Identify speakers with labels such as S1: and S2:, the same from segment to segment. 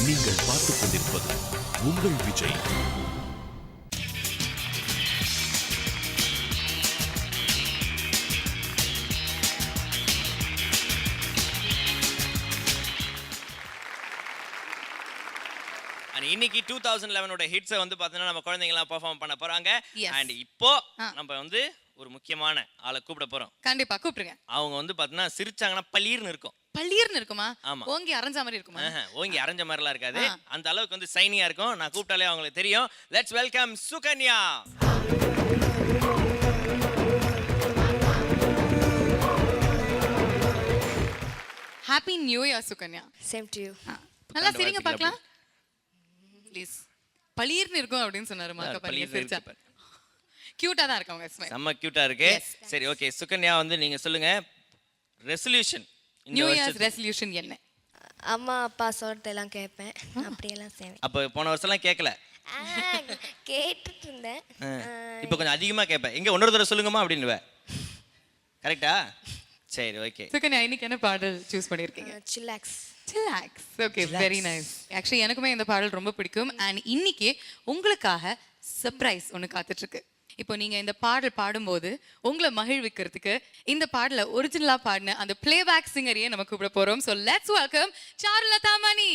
S1: நீங்கள் பார்த்துக் கொண்டிருப்பது உங்கள் விஜய்.
S2: இன்னைக்கு 2011 ஹிட்ஸை வந்து பார்த்தீங்கன்னா நம்ம குழந்தைங்கலாம் பெர்ஃபார்ம் பண்ண போறாங்க. அண்ட் இப்போ நம்ம வந்து ஒரு முக்கியமான ஆளை கூப்பிட போறோம்.
S3: கண்டிப்பா கூப்பிடுங்க.
S2: அவங்க வந்து பார்த்தீங்கன்னா சிரிச்சாங்கன்னா பளீர்னு இருக்கும்.
S3: பளீர்னு இருக்குமா?
S2: ஆமா.
S3: ஓங்கி அரைஞ்ச மாதிரி இருக்குமா?
S2: ஓங்கி அரைஞ்ச மாதிரிலாம் இருக்காது. அந்த அளவுக்கு வந்து சைனியா இருக்கும். நான் கூப்பிட்டாலே அவங்களுக்கு தெரியும். Let's welcome Sukanya.
S3: Happy new year Sukanya.
S4: Same to you.
S3: நல்லா சிரிங்க பார்க்கலாம். ப்ளீஸ். பளீர்னு இருக்கும் அப்படின்னு சொன்னாரு மாக்கா. பளீர் சிரிச்சா. கியூட்டா தான் இருக்கு அவங்க ஸ்மைல்.
S2: செம்ம கியூட்டா இருக்கு. சரி ஓகே சுகன்யா வந்து நீங்க சொல்லுங்க ரெசல்யூஷன்
S3: நியூ இயர்ஸ் ரெசல்யூஷன் என்ன?
S4: அம்மா அப்பா சொல்றதெல்லாம் கேட்பேன். அப்படியெல்லாம் செய்வேன்.
S2: அப்ப போன வருஷம்லாம் கேட்கல?
S4: கேட்டுட்டு இருந்தேன்.
S2: இப்போ கொஞ்சம் அதிகமா கேட்பேன். எங்க இன்னொரு தடவை சொல்லுங்கம்மா அப்படின்னுவே. கரெக்டா? சரி ஓகே.
S3: சுகன்யா இன்னைக்கு என்ன பாடல் சூஸ் பண்ணிருக்கீங்க?
S4: Chillax.
S3: Chillax. Okay very nice. Actually எனக்குமே இந்த பாடல் ரொம்ப பிடிக்கும். அண்ட் இன்னைக்கு உங்களுக்காக சர்ப்ரைஸ் ஒன்று காத்துட்டு இருக்கு. இப்போ நீங்க இந்த பாடல் பாடும்போது உங்களை மகிழ்விக்கிறதுக்கு இந்த பாடலை ஒரிஜினலா பாடின அந்த பிளேபேக் சிங்கரையே நம்ம கூப்பிட போறோம். So let's welcome Charulatha Mani.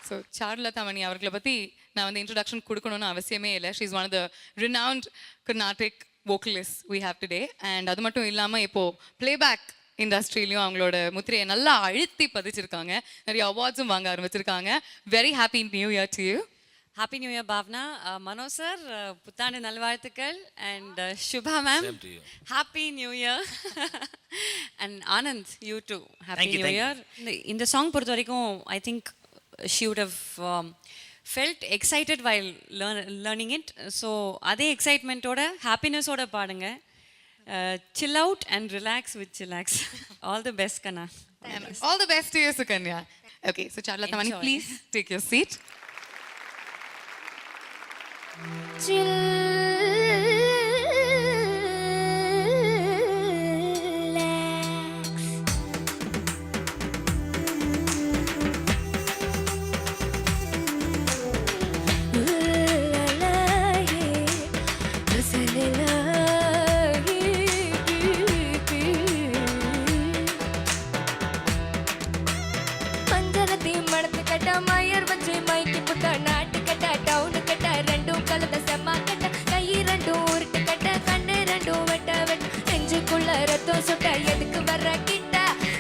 S3: So Charulatha Mani அவர்களை பற்றி நான் வந்து இன்ட்ரடக்ஷன் கொடுக்கணும்னு அவசியமே இல்லை. She is one of the renowned Carnatic vocalist we have today. And அது மட்டும் இல்லாமல் இப்போது பிளேபேக் இண்டஸ்ட்ரியிலையும் அவங்களோட முத்திரையை நல்லா அழுத்தி பதிச்சிருக்காங்க. நிறைய அவார்ட்ஸும் வாங்க ஆரம்பிச்சிருக்காங்க. Very happy new year to you.
S5: Happy new year Bhavna. Mano sir புத்தாண்டு நல்வாழ்த்துக்கள். And Subha ma'am happy new year. And Anand you too happy new year. இந்த சாங் பொறுத்த வரைக்கும் I think she would have felt excited while learning it. So அதே எக்ஸைட்மெண்ட்டோட ஹாப்பினஸோட பாடுங்க. Chill out and relax with chillax. All the best Kana.
S3: All the best to you Sukanya. Okay, so Charlotte Mani, please take your seat.
S4: எதுக்கு வர கிட்ட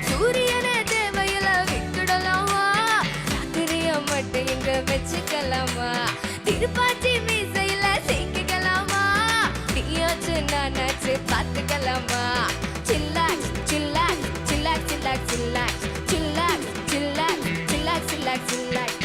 S4: சூரியனே தேவையில விட்டுடலாமா? ராத்திரிய மட்டும் இங்க வச்சுக்கலாமா? திருப்பாச்சி மீசையில சேர்க்கலாமா? நீயாச்சு நானாச்சு பார்த்துக்கலாமா? Chillax chillax chillax chillax chillax chillax chillax chillax chillax chillax.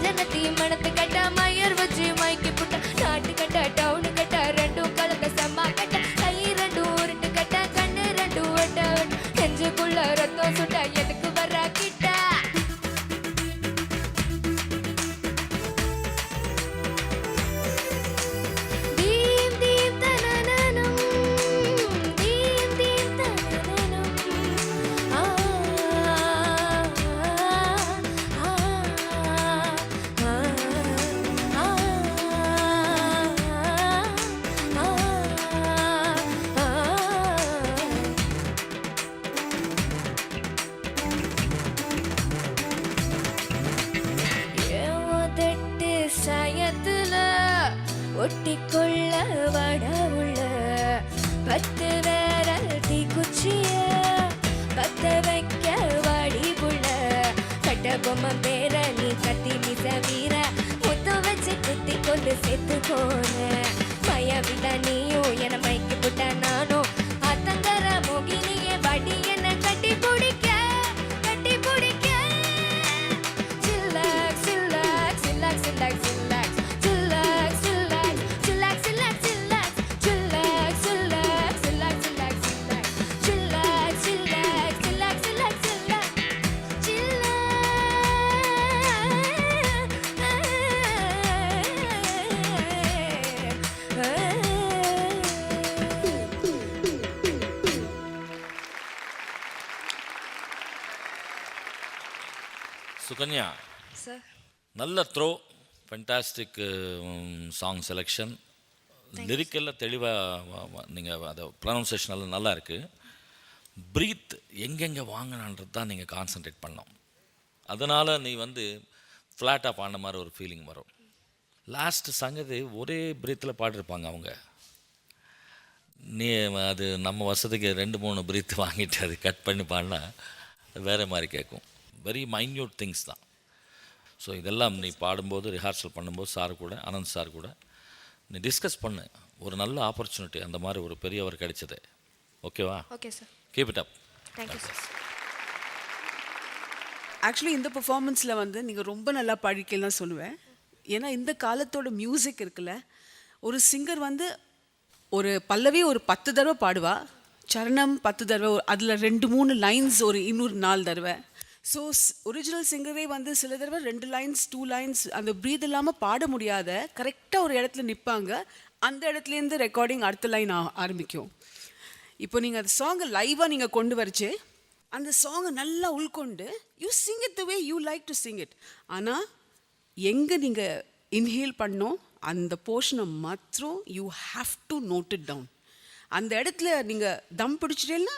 S4: ஜனத்தி மனத்து கட்ட மயர் வச்சு மைக்கி புட்ட நாட்டு கட்ட டவுனு கட்ட ரெண்டும் கலந்த செம்மா கட்ட கை ரெண்டும் உருட்டு கட்ட கண்ணு ரெண்டும் வெட்ட வெட்ட நெஞ்சுக்குள்ள ரத்தம் சுட்ட எதுக்கு வர கிட்ட? தீம் தீம் தனனனம் தீம் தீம் தனனனம் ஆ ஆ ஒட்டிக்கொள்ள வட உள்ள பத்து வேற தீக்குச்சிய பத்த வைக்க வாடி புள்ள கட்ட பொம்மை பேர நீ கத்தி மிச வீர முத்து வச்சு குத்தி கொண்டு செத்து போன மய விட நீயும் என மைக்கு புட்ட நானும் அத்தங்கர மோகினியே வடி என்ன கட்டி பிடிக்க கட்டி பிடிக்க. Chillax chillax chillax chillax chillax
S6: Sukanya,
S4: sir
S6: நல்ல த்ரோ, ஃபென்டாஸ்டிக் சாங் செலெக்ஷன், லிரிக்கெல்லாம் தெளிவாக நீங்கள் அதை ப்ரொனவுன்சேஷன் எல்லாம் நல்லா இருக்குது. ப்ரீத் எங்கெங்கே வாங்கினான்றது தான் நீங்கள் கான்சன்ட்ரேட் பண்ணோம். அதனால் நீ வந்து ஃப்ளாட்டாக பாடின மாதிரி ஒரு ஃபீலிங் வரும். லாஸ்ட் சங்கதி ஒரே ப்ரீத்தில் பாடிருப்பாங்க அவங்க. நீ அது நம்ம வசதிக்கு 2-3 ப்ரீத் வாங்கிட்டு அது கட் பண்ணி பாடினா வேறு மாதிரி கேட்கும். வெரி மைன்யூட் திங்ஸ் தான். ஸோ இதெல்லாம் நீ பாடும்போது ரிஹார்சல் பண்ணும்போது சார் கூட, ஆனந்த் சார் கூட நீ டிஸ்கஸ் பண்ணு. ஒரு நல்ல ஆப்பர்ச்சுனிட்டி அந்த மாதிரி ஒரு பெரியவர் கிடைச்சது. ஓகேவா?
S4: Okay sir.
S6: Keep it up.
S4: Thank you sir.
S7: Actually இந்த பெர்ஃபார்மன்ஸில் வந்து நீங்கள் ரொம்ப நல்லா பாடிருக்கீங்கன்னு தான் சொல்லுவேன். ஏன்னா இந்த காலத்தோட மியூசிக் இருக்குல்ல, ஒரு சிங்கர் வந்து ஒரு பல்லவி ஒரு 10 தடவை பாடுவா, சரணம் 10 தடவை, அதில் 2-3 லைன்ஸ் ஒரு 204 தடவை. ஸோ ஒரிஜினல் சிங்கரே வந்து சில தடவை 2 லைன்ஸ் 2 லைன்ஸ் அந்த ப்ரீத் இல்லாமல் பாட முடியாத கரெக்டாக ஒரு இடத்துல நிற்பாங்க. அந்த இடத்துலேருந்து ரெக்கார்டிங் அடுத்த லைன் ஆரம்பிக்கும். இப்போ நீங்கள் அந்த சாங்கை லைவாக நீங்கள் கொண்டு வரைச்சு அந்த சாங்கை நல்லா உள்கொண்டு you sing it the way you like to sing it. ஆனால் எங்கே நீங்கள் இன்ஹேல் பண்ணோம் அந்த போர்ஷனை மாத்திரம் you have to note it down. அந்த இடத்துல நீங்கள் தம் பிடிச்சிட்டேன்னா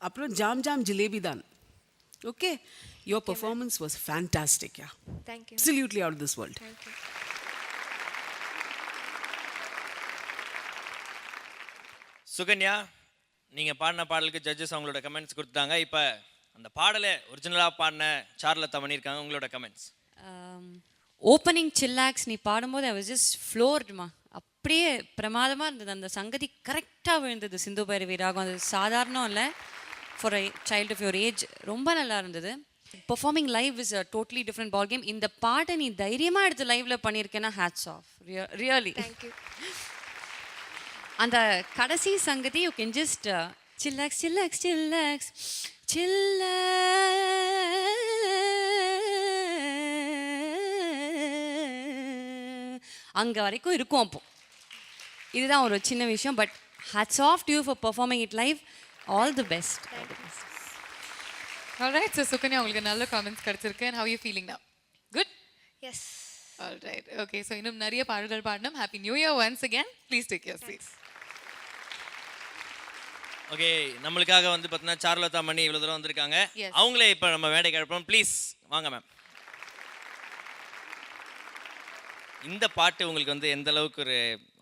S7: அப்புறம் ஜாம் ஜாம் ஜிலேபி தான். Okay, your performance was fantastic. Yeah,
S4: thank you.
S7: Absolutely out of this world.
S4: Thank you.
S2: Sukanya, நீங்கள் பாடின பாடலுக்கு ஜட்ஜஸ் அவங்களோட கமெண்ட்ஸ் கொடுத்தாங்க. இப்போ அந்த பாடலை ஒரிஜினலாக பாடின சார்லதா பண்ணியிருக்காங்க. உங்களோட கமெண்ட்ஸ்.
S5: ஓப்பனிங் சில்லாக்ஸ் நீ பாடும்போது ஐ வாஸ் ஜஸ்ட் ஃப்ளோர்டுமா. அப்படியே பிரமாதமாக இருந்தது. அந்த சங்கதி கரெக்டாக விழுந்தது. சிந்து பைரவி ராகம் அது சாதாரணம் இல்லை. For a child of your age ரொம்ப நல்லா இருந்தது. Performing live is a totally different ball game. இந்த பாட்டை நீ தைரியமாக எடுத்து லைவ்ல பண்ணியிருக்கேன்னா ஹேட்ஸ் ஆஃப், ரியலி.
S4: தேங்க்யூ.
S5: அந்த கடைசி சங்கதி you can just chillax chillax chillax சில்ல அங்கே வரைக்கும் இருக்கும். அப்போ இதுதான் ஒரு சின்ன விஷயம். But hats off to you for performing it live. All the best.
S3: Alright, so Sukanya, உங்களுக்கு நல்ல comments கிடைச்சிருக்கு. And how are you feeling now? Good?
S4: Yes.
S3: Alright, okay. So இன்னும் நிறைய பாடல்கள் பாடணும். Happy New Year once again. Please take your seats.
S2: Okay, நம்மளுக்காக வந்து பார்த்தீங்கன்னா சார்லதா மணி இவ்வளோ தூரம் வந்திருக்காங்க.
S3: Yes.
S2: அவங்களே இப்போ நம்ம மேடை கிளப்போம். ப்ளீஸ் வாங்க மேம். இந்த பாட்டு உங்களுக்கு வந்து எந்த அளவுக்கு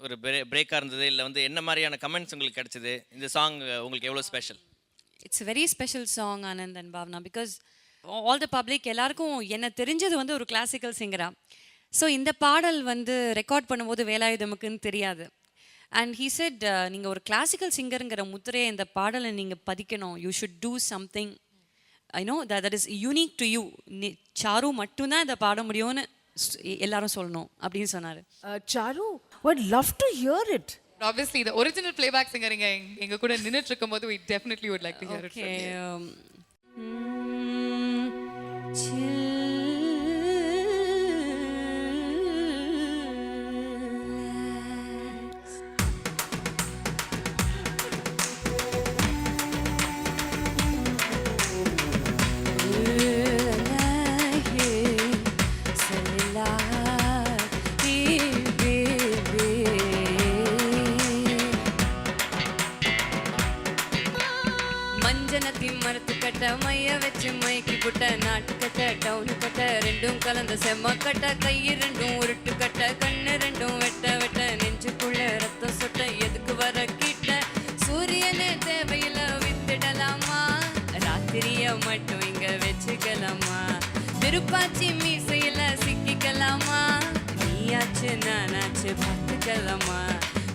S2: ஒரு பிரேக்காக இருந்தது, இல்லை வந்து என்ன மாதிரியான கமெண்ட்ஸ் உங்களுக்கு கிடைச்சது? இந்த சாங் உங்களுக்கு எவ்வளோ special?
S5: It's a very special song Anand and Bhavana. Because all the public எல்லாருக்கும் என்ன தெரிஞ்சது வந்து ஒரு கிளாசிக்கல் சிங்கரா. ஸோ இந்த பாடல் வந்து ரெக்கார்ட் பண்ணும்போது வேலாயுதமுக்குன்னு தெரியாது. அண்ட் ஹீ செட் நீங்கள் ஒரு கிளாசிக்கல் சிங்கருங்கிற முத்திரையை இந்த பாடலை நீங்கள் பதிக்கணும். You should do something I know that is unique to you. Charu மட்டும்தான் இதை பாட முடியும்னு எல்லாரும் சொல்லணும் அப்படின்னு சொன்னார்.
S7: Charu, would love to hear it.
S3: Obviously, the original playback singer எங்க கூட நின்னுட்டு இருக்கும்போது we definitely would like to hear it from you.
S5: மைய வச்சு மைக்கி புட்ட நாட்டு கட்ட டவுனு கட்ட ரெண்டும் கலந்த செம்ம கட்ட கையு ரெண்டும் உருட்டு கட்ட கண்ணு ரெண்டும் வெட்ட வெட்ட நெஞ்சுக்குள்ள ரத்தம் சொட்ட எதுக்கு வர கிட்ட சூரியனே தேவையில வித்துடலாமா ராத்திரிய மட்டும் இங்க வச்சுக்கலாமா திருப்பாச்சி மீசையில சிக்கிக்கலாமா நீயாச்சு நானாச்சு பார்த்துக்கலாமா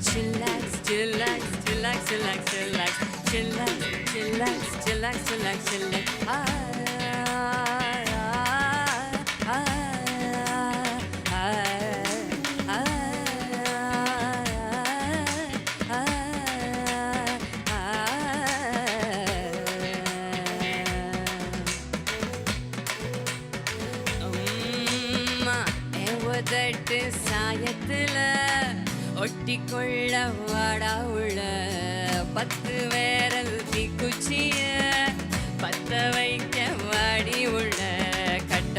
S5: chillax chillax chillax chillax chillax chillax chillax chillax chillax chillax ஏவதட்டு சாயத்துல ஒட்டிக்கொள்ள வாடா உள்ள 10 வேரல் தீக்குச்சிய பத்த வைக்க வாடி உள்ள கட்ட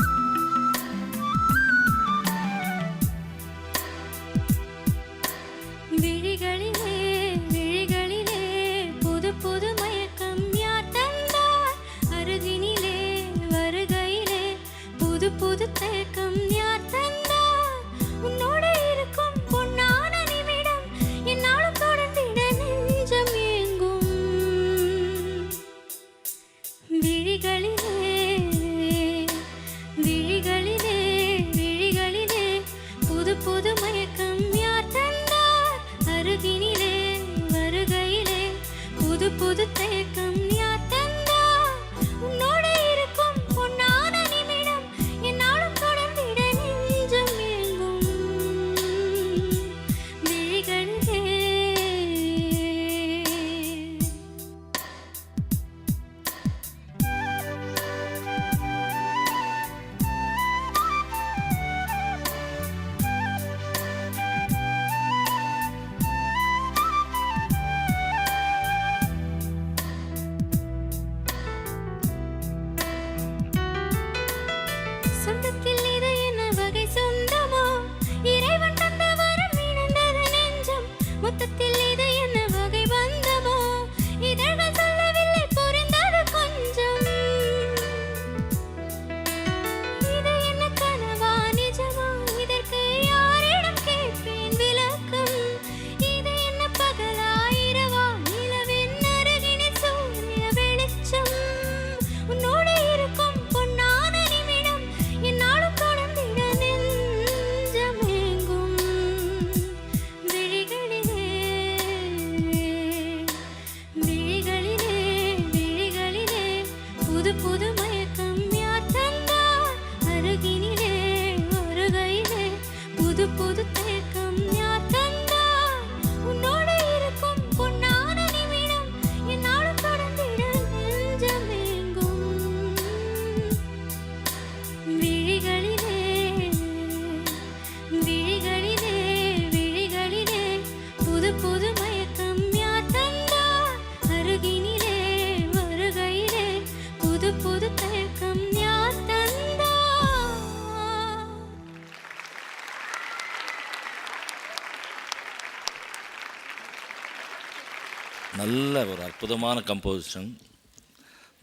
S6: நல்ல ஒரு அற்புதமான composition.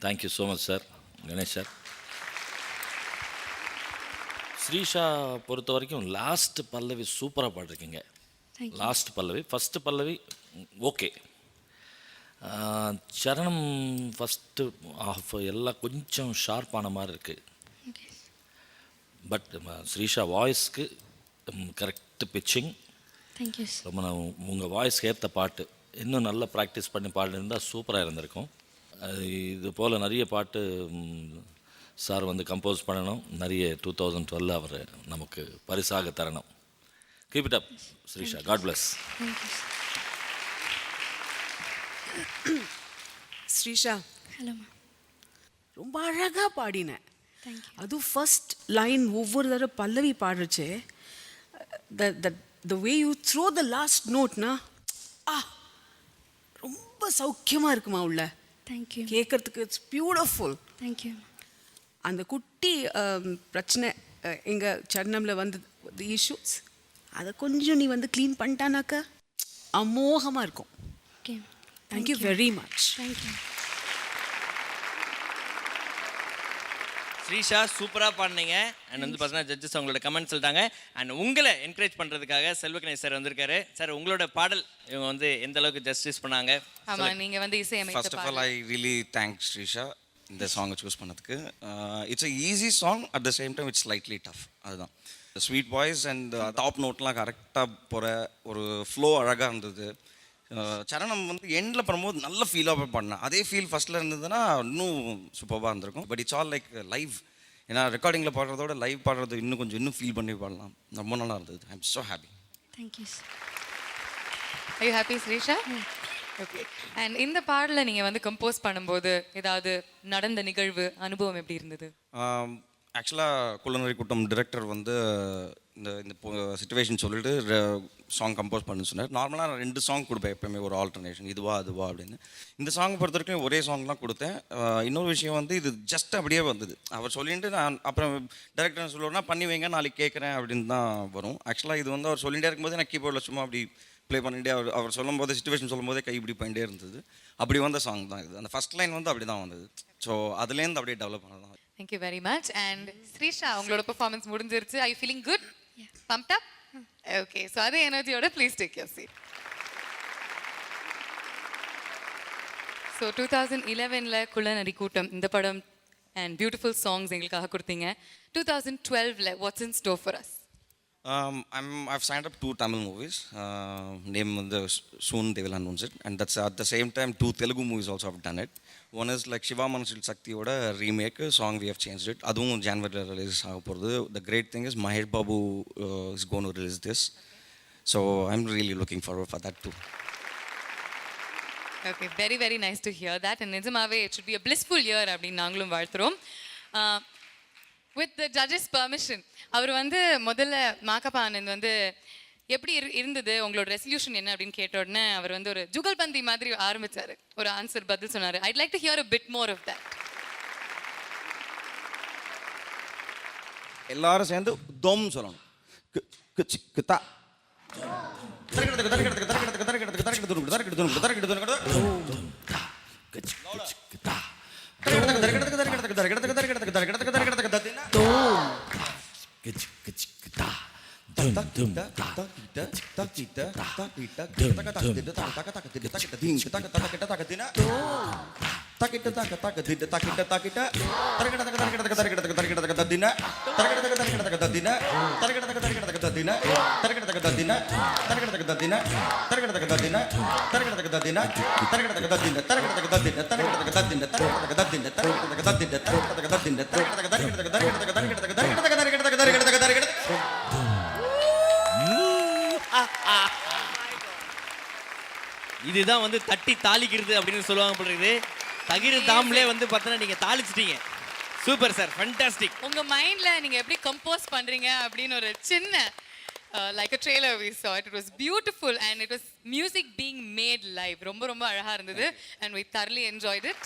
S6: Thank you so much sir, Ganesh sir. Srisha பொறுத்த வரைக்கும் லாஸ்ட் பல்லவி சூப்பராக பாடிருக்கீங்க. லாஸ்ட் பல்லவி, ஃபஸ்ட்டு பல்லவி ஓகே. சரணம் ஃபஸ்ட்டு ஆஃப் எல்லாம் கொஞ்சம் ஷார்ப்பான மாதிரி இருக்குது. பட் ஸ்ரீஷா வாய்ஸ்க்கு கரெக்ட் பிச்சிங்.
S8: தேங்க்யூ.
S6: ரொம்ப நான் உங்கள் வாய்ஸ்க்கு ஏற்ற பாட்டு இன்னும் நல்லா ப்ராக்டிஸ் பண்ணி பாடிருந்தால் சூப்பராக இருந்திருக்கும். இது போல் நிறைய பாட்டு சார் வந்து கம்போஸ் பண்ணணும். நிறைய 2012 அவர் நமக்கு பரிசாக தரணும். Keep it up Srisha. God bless.
S7: Srisha,
S8: ஹலோம்மா.
S7: ரொம்ப அழகாக பாடினேன்.
S8: தேங்க்யூ.
S7: அதுவும் ஃபர்ஸ்ட் லைன் ஒவ்வொரு தடவை பல்லவி பாடுறச்சே the way you throw the last நோட்னா ரொம்ப சௌக்கியமாக இருக்குமா உள்ள
S8: தேங்க்யூ.
S7: கேட்கறதுக்கு. It's beautiful.
S8: தேங்க்யூ.
S7: அந்த குட்டி பிரச்சனை எங்கள் சரணமில் வந்து இஷ்யூஸ் அதை கொஞ்சம் நீ வந்து க்ளீன் பண்ணிட்டானாக்கா அமோகமாக இருக்கும்.
S8: Okay.
S7: Thank you very much.
S8: Thank you.
S2: Srisha சூப்பராக பாடினீங்க. அண்ட் வந்து பார்த்தீங்கன்னா ஜட்ஜஸ் அவங்களோட கமெண்ட் சொல்லிட்டாங்க. அண்ட் உங்களை என்கரேஜ் பண்ணுறதுக்காக செல்வகணேஷ் சார் வந்திருக்காரு. சார் உங்களோட பாடல் இவங்க வந்து எந்த அளவுக்கு ஜஸ்டிஸ் பண்ணாங்க?
S3: ஆமா, நீங்க வந்து இசையமைத்த
S9: first of all I really thanks Srisha இந்த சாங்கை சூஸ் பண்ணதுக்கு. It's a easy song, at the same time it's slightly tough. அதுதான் ஸ்வீட் வாய்ஸ் அண்ட் டாப் நோட்லாம் கரெக்டாக போகிற ஒரு ஃப்ளோ அழகாக இருந்தது. சரணம் வந்து எண்டில் பண்ணும்போது நல்ல ஃபீலாக பண்ணேன். அதே ஃபீல் ஃபஸ்ட்டில் இருந்ததுன்னா இன்னும் சூப்பராக இருந்திருக்கும். But it's all like live. ஏன்னா ரெக்கார்டிங்கில் பாடுறதோட லைவ் பாடுறது இன்னும் ஃபீல் பண்ணி பாடலாம். ரொம்ப நல்லா இருந்தது. I am so happy.
S8: Thank you.
S3: Are you happy, Srisha? Okay. And இந்த பாடலை நீங்கள் வந்து கம்போஸ் பண்ணும்போது ஏதாவது நடந்த நிகழ்வு அனுபவம் எப்படி இருந்தது?
S9: ஆக்சுவலாக குள்ளநரி கூட்டம் டிரெக்டர் வந்து இந்த இந்த சிச்சுவேஷன் சொல்லிட்டு சாங் கம்போஸ் பண்ண சொன்னார். நார்மலாக நான் 2 சாங் கொடுப்பேன் எப்போயுமே, ஒரு ஆல்டர்னேஷன், இதுவா அதுவா அப்படின்னு. இந்த சாங் பொறுத்த வரைக்கும் ஒரே சாங் தான் கொடுத்தேன். இன்னொரு விஷயம் வந்து இது ஜஸ்ட் அப்படியே வந்தது. அவர் சொல்லிட்டு நான் அப்புறம் டேரக்டர் சொல்லுவேன்னா பண்ணி வைங்க நாளைக்கு கேட்குறேன் அப்படின்னு தான் வரும். ஆக்சுவலாக இது வந்து அவர் சொல்லிகிட்டே இருக்கும்போது நான் கீபோர்டில் சும்மா அப்படி ப்ளே பண்ணிகிட்டே அவர் சொல்லும்போது சிச்சுவேஷன் சொல்லும்போதே கை இப்படி பண்ணிட்டே இருந்தது. அப்படி வந்த சாங் தான் இது. அந்த ஃபர்ஸ்ட் லைன் வந்து அப்படி தான் வந்தது. ஸோ அதுலேருந்து அப்படியே டெவலப் பண்ணதான்.
S3: Thank you very much. And Srisha, உங்களோட பெர்ஃபார்மன்ஸ் முடிஞ்சிருச்சு. Are you feeling good?
S8: Yeah.
S3: Pumped up? Okay. So அதே எனர்ஜியோட please take your seat. So 2011ல குள்ளநரி கூட்டம் இந்த படம் and beautiful songs எங்களுக்காக கொடுத்தீங்க. 2012ல what's in store for us?
S9: I've signed up 2 Tamil movies. Name soon they will announce it, and that's at the same time 2 Telugu movies also have done it. One is like Shiva Manashil Shakti oda remake song, we have changed it. Adum January release aga porudhu. The great thing is Mahesh Babu is going to release this, so I'm really looking forward for that too.
S3: Okay, very very nice to hear that. And நிஜமாவே it should be a blissful year அப்படின்னு நாங்களும் வாழ்த்துறோம். With the judges permission, அவர் வந்து முதல்ல மாக்கப்பா ஆனந்த் வந்து எப்படி இருந்தது உங்களோட resolution என்ன அப்படின்னு கேட்ட உடனே அவர் வந்து ஒரு ஜுகல்பந்தி மாதிரி ஆரம்பிச்சாரு, ஒரு ஆன்சர் பதில் சொன்னாரு. I'd like to hear a bit more of that.
S9: எல்லாரும் சேர்ந்து தோம் சொல்லணும். கிதா தரக்கிடத்துக்கு தரக்கிடத்துக்கு தரக்கிடத்துக்கு தரக்கிடத்துக்கு தரக்கிடத்துக்கு தரக்கிடத்துக்கு தரக்கிடத்துக்கு
S2: இதுதான் வந்து தட்டி தாளிக்கிறது அப்படின்னு சொல்லுவாங்க போல இருக்குது. தகிரு தாம்லே வந்து பார்த்தீங்கன்னா நீங்க தாளிச்சிட்டீங்க. Super sir, fantastic.
S3: உங்க மைண்ட்ல நீங்க எப்படி கம்போஸ் பண்றீங்க அப்படின்னு ஒரு சின்ன like a trailer we saw it. It was beautiful and it was music being made live. ரொம்ப ரொம்ப அழகா இருந்தது and we thoroughly enjoyed it.